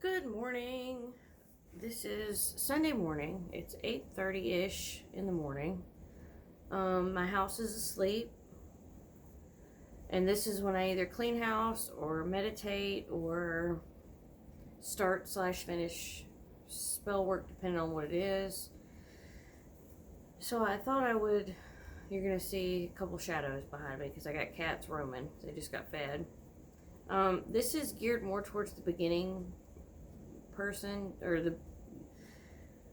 Good morning. This is Sunday morning. It's 8:30-ish in the morning. My house is asleep. And this is when I either clean house or meditate or start/finish spell work depending on what it is. So I thought you're going to see a couple shadows behind me because I got cats roaming. They just got fed. This is geared more towards the beginning person or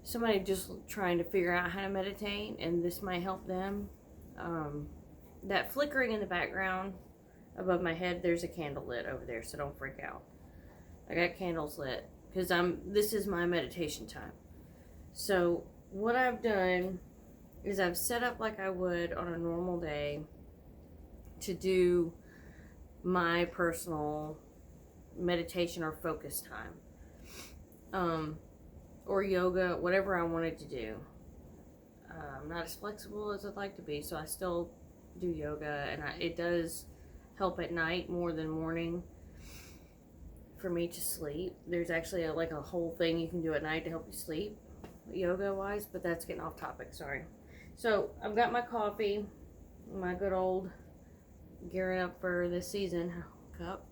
somebody just trying to figure out how to meditate, and this might help them. That flickering in the background above my head, there's a candle lit over there, so don't freak out. I got candles lit because this is my meditation time. So what I've done is I've set up like I would on a normal day to do my personal meditation or focus time. Or yoga, whatever I wanted to do. I'm not as flexible as I'd like to be, so I still do yoga, and it does help at night more than morning for me to sleep. There's actually a whole thing you can do at night to help you sleep, yoga-wise, but that's getting off topic, sorry. So I've got my coffee, my good old gearing up for this season cup.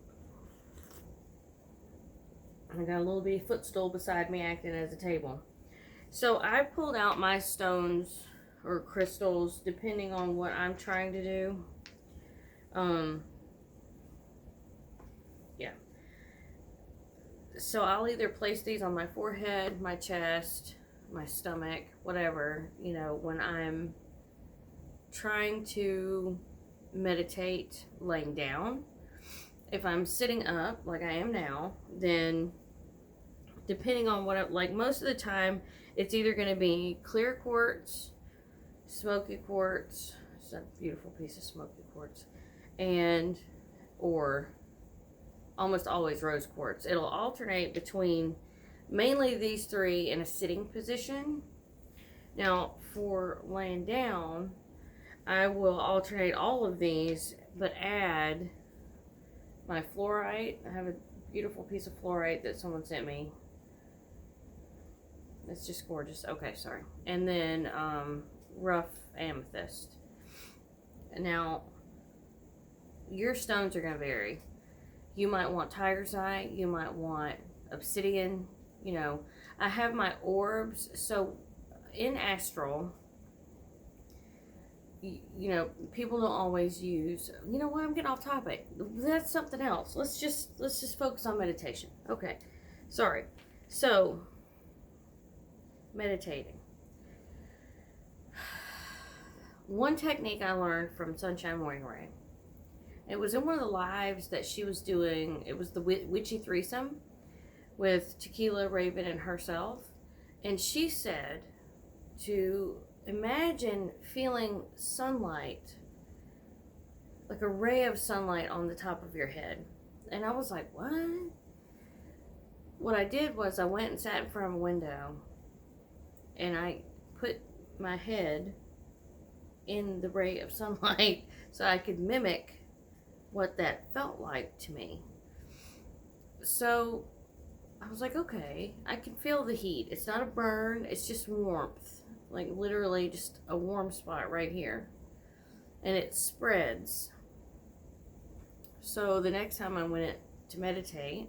I got a little bitty footstool beside me acting as a table. So I pulled out my stones or crystals depending on what I'm trying to do. Yeah. So I'll either place these on my forehead, my chest, my stomach, whatever, when I'm trying to meditate laying down. If I'm sitting up like I am now, then depending on most of the time, it's either going to be clear quartz, smoky quartz. It's a beautiful piece of smoky quartz, or almost always rose quartz. It'll alternate between mainly these three in a sitting position. Now, for laying down, I will alternate all of these, but add my fluorite. I have a beautiful piece of fluorite that someone sent me. It's just gorgeous. Okay, sorry. And then rough amethyst. Now, your stones are going to vary. You might want tiger's eye. You might want obsidian. I have my orbs. So in astral, people don't always use, what, I'm getting off topic. That's something else. Let's just focus on meditation. Okay. Sorry. So, meditating. One technique I learned from Sunshine Morning Ray. It was in one of the lives that she was doing. It was the Witchy Threesome with Tequila, Raven, and herself. And she said to imagine feeling sunlight, like a ray of sunlight on the top of your head. And I was like, what? What I did was I went and sat in front of a window and I put my head in the ray of sunlight so I could mimic what that felt like to me. So I was like, okay, I can feel the heat. It's not a burn, it's just warmth. Like literally just a warm spot right here. And it spreads. So the next time I went to meditate,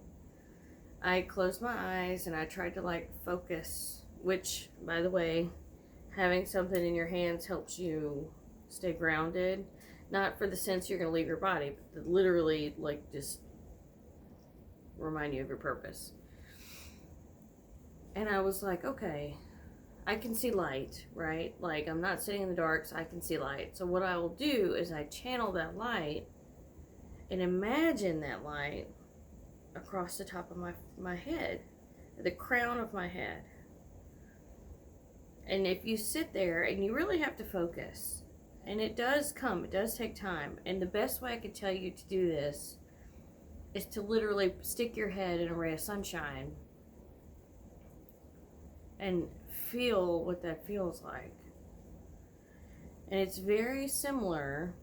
I closed my eyes and I tried to focus, which, by the way, having something in your hands helps you stay grounded. Not for the sense you're going to leave your body, but literally just remind you of your purpose. And I was like, okay, I can see light, right? I'm not sitting in the dark, so I can see light. So what I will do is I channel that light and imagine that light across the top of my head, the crown of my head. And if you sit there, and you really have to focus, and it does take time. And the best way I could tell you to do this is to literally stick your head in a ray of sunshine and feel what that feels like. And it's very similar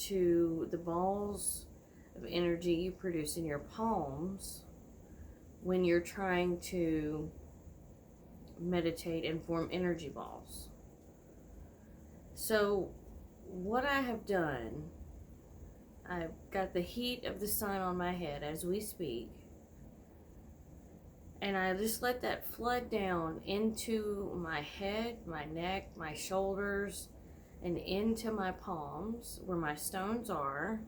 to the balls of energy you produce in your palms when you're trying to meditate and form energy balls. So what I have done, I've got the heat of the sun on my head as we speak, and I just let that flood down into my head, my neck, my shoulders, and into my palms where my stones are.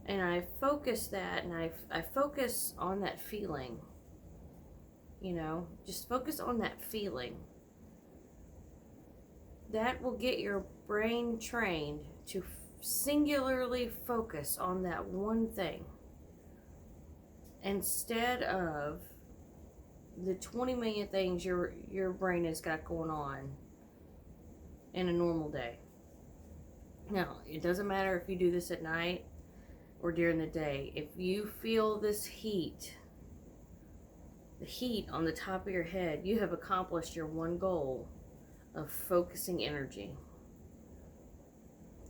And I focus that, and I focus on that feeling. You know, just focus on that feeling. That will get your brain trained to singularly focus on that one thing, instead of the 20 million things your brain has got going on in a normal day. Now, it doesn't matter if you do this at night or during the day. If you feel this heat, the heat on the top of your head, you have accomplished your one goal of focusing energy.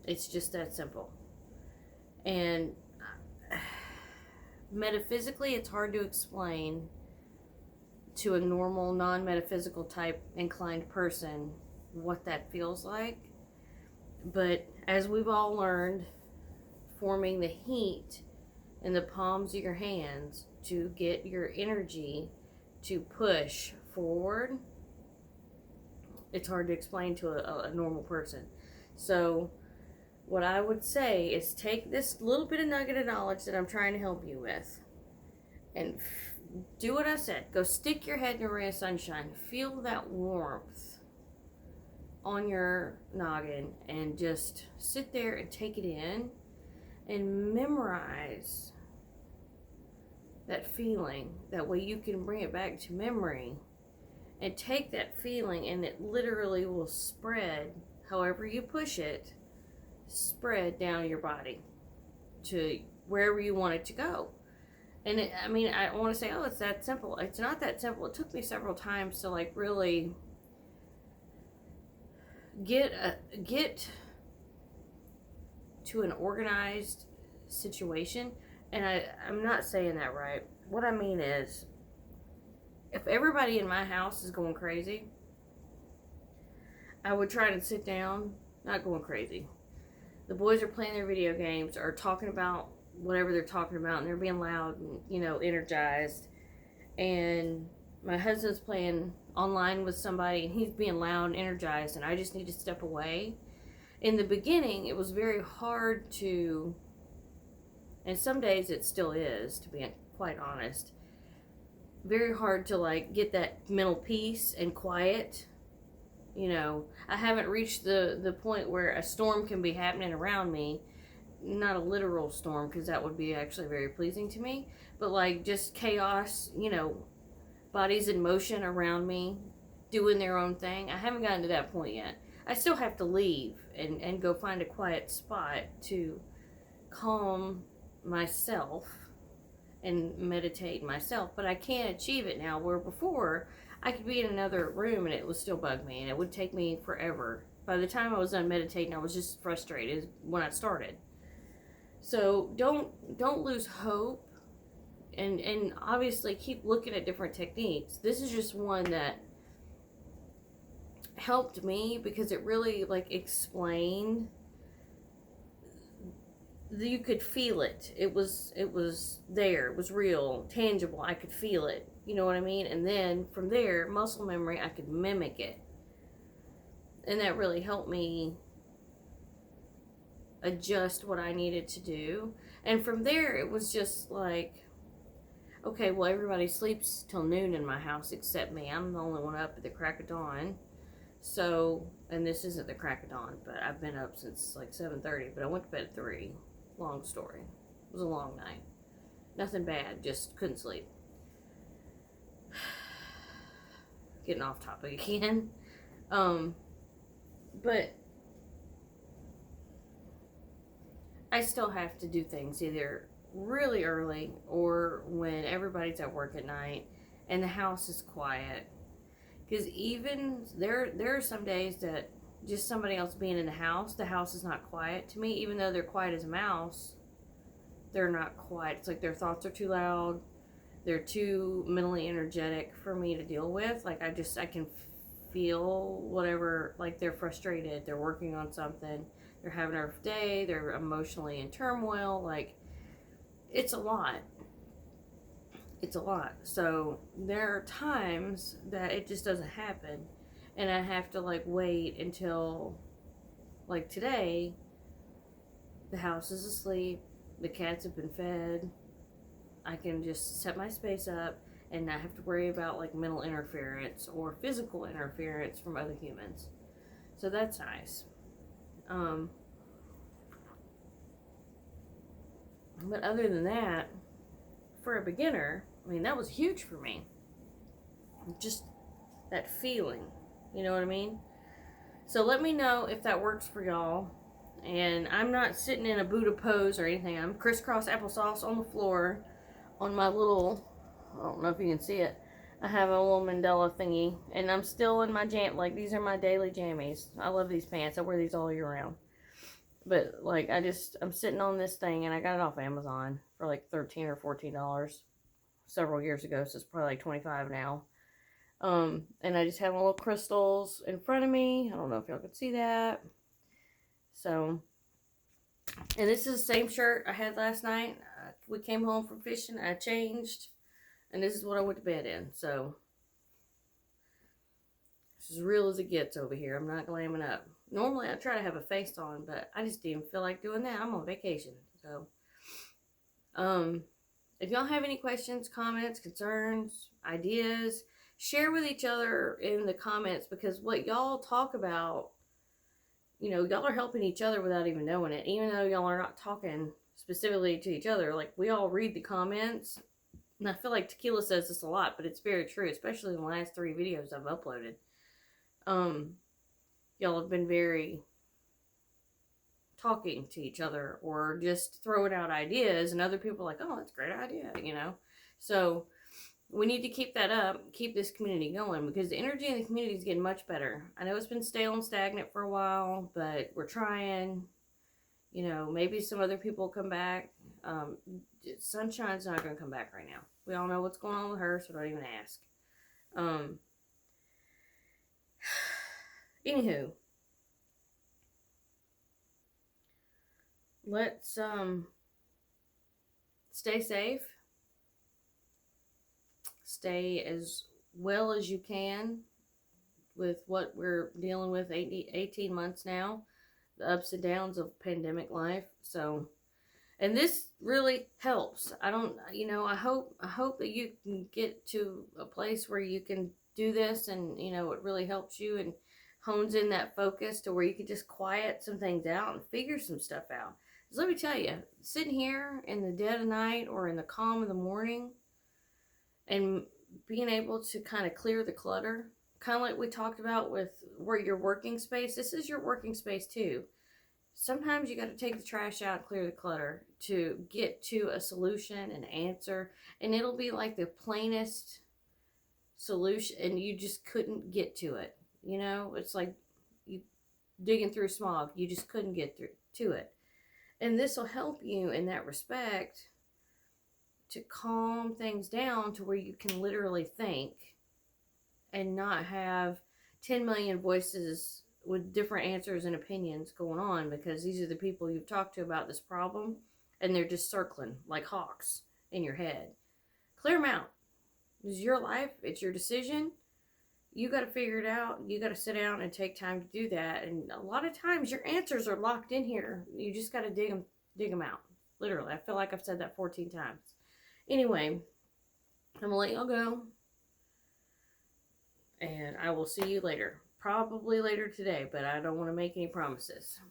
It's just that simple. And metaphysically, it's hard to explain to a normal, non-metaphysical type inclined person what that feels like. But as we've all learned, forming the heat in the palms of your hands to get your energy to push forward, it's hard to explain to a normal person. So what I would say is take this little bit of nugget of knowledge that I'm trying to help you with and do what I said. Go stick your head in a ray of sunshine. Feel that warmth on your noggin and just sit there and take it in and memorize that feeling. That way you can bring it back to memory and take that feeling, and it literally will spread, however you push it, spread down your body to wherever you want it to go. And I want to say, oh, it's that simple. It's not that simple. It took me several times to like really get to an organized situation. And I'm not saying that right. What I mean is, if everybody in my house is going crazy, I would try to sit down, not going crazy. The boys are playing their video games or talking about whatever they're talking about, and they're being loud and, energized. And my husband's playing online with somebody, and he's being loud and energized, and I just need to step away. In the beginning, it was very hard to, and some days it still is, to be quite honest, very hard to like get that mental peace and quiet. I haven't reached the point where a storm can be happening around me. Not a literal storm, because that would be actually very pleasing to me, but like just chaos, bodies in motion around me doing their own thing. I haven't gotten to that point yet. I still have to leave and go find a quiet spot to calm myself and meditate myself, but I can't achieve it now, where before I could be in another room and it would still bug me, and it would take me forever. By the time I was done meditating, I was just frustrated when I started. So don't lose hope, and obviously keep looking at different techniques. This is just one that helped me because it really like explained. You could feel it. It was there. It was real, tangible. I could feel it. You know what I mean? And then from there, muscle memory, I could mimic it. And that really helped me adjust what I needed to do. And from there, it was just like, okay, well, everybody sleeps till noon in my house except me. I'm the only one up at the crack of dawn. So, and this isn't the crack of dawn, but I've been up since like 7:30, but I went to bed at 3. Long story. It was a long night. Nothing bad, just couldn't sleep. Getting off topic again. But I still have to do things either really early or when everybody's at work at night and the house is quiet. Because even there are some days that just somebody else being in the house is not quiet to me. Even though they're quiet as a mouse, they're not quiet. It's like their thoughts are too loud. They're too mentally energetic for me to deal with. Like, I can feel whatever, like they're frustrated, they're working on something, they're having a rough day, they're emotionally in turmoil. Like, it's a lot. It's a lot. So there are times that it just doesn't happen. And I have to like wait until, like today, the house is asleep, the cats have been fed. I can just set my space up and not have to worry about like mental interference or physical interference from other humans. So that's nice. But other than that, for a beginner, I mean, that was huge for me. Just that feeling. You know what I mean? So let me know if that works for y'all. And I'm not sitting in a Buddha pose or anything. I'm crisscross applesauce on the floor on my little, I don't know if you can see it. I have a little mandala thingy. And I'm still in my jam, like these are my daily jammies. I love these pants. I wear these all year round. But like I'm sitting on this thing and I got it off Amazon for like $13 or $14 several years ago. So it's probably like $25 now. And I just have my little crystals in front of me. I don't know if y'all can see that. So, and this is the same shirt I had last night. We came home from fishing. I changed. And this is what I went to bed in. So, it's as real as it gets over here. I'm not glamming up. Normally, I try to have a face on, but I just didn't feel like doing that. I'm on vacation. So, if y'all have any questions, comments, concerns, ideas, share with each other in the comments, because what y'all talk about, you know, y'all are helping each other without even knowing it. Even though y'all are not talking specifically to each other, like, we all read the comments. And I feel like Tequila says this a lot, but it's very true, especially in the last 3 videos I've uploaded. Y'all have been very talking to each other or just throwing out ideas, and other people are like, oh, that's a great idea, you know? So we need to keep that up, keep this community going, because the energy in the community is getting much better. I know it's been stale and stagnant for a while, but we're trying. You know, maybe some other people will come back. Sunshine's not going to come back right now. We all know what's going on with her, so don't even ask. Anywho, let's stay safe. Stay as well as you can with what we're dealing with 18 months now, the ups and downs of pandemic life. So, and this really helps. I hope that you can get to a place where you can do this, and you know, it really helps you and hones in that focus to where you can just quiet some things out and figure some stuff out. Because let me tell you, sitting here in the dead of night or in the calm of the morning and being able to kind of clear the clutter, kind of like we talked about with where your working space, this is your working space too. Sometimes you got to take the trash out, clear the clutter to get to a solution, an answer, and it'll be like the plainest solution and you just couldn't get to it. You know, it's like you digging through smog. You just couldn't get through to it. And this will help you in that respect to calm things down to where you can literally think and not have 10 million voices with different answers and opinions going on, because these are the people you've talked to about this problem and they're just circling like hawks in your head. Clear them out. This is your life. It's your decision. You got to figure it out. You got to sit down and take time to do that. And a lot of times your answers are locked in here. You just got to dig them out. Literally. I feel like I've said that 14 times. Anyway, I'm going to let y'all go. And I will see you later. Probably later today, but I don't want to make any promises.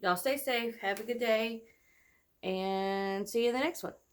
Y'all stay safe. Have a good day. And see you in the next one.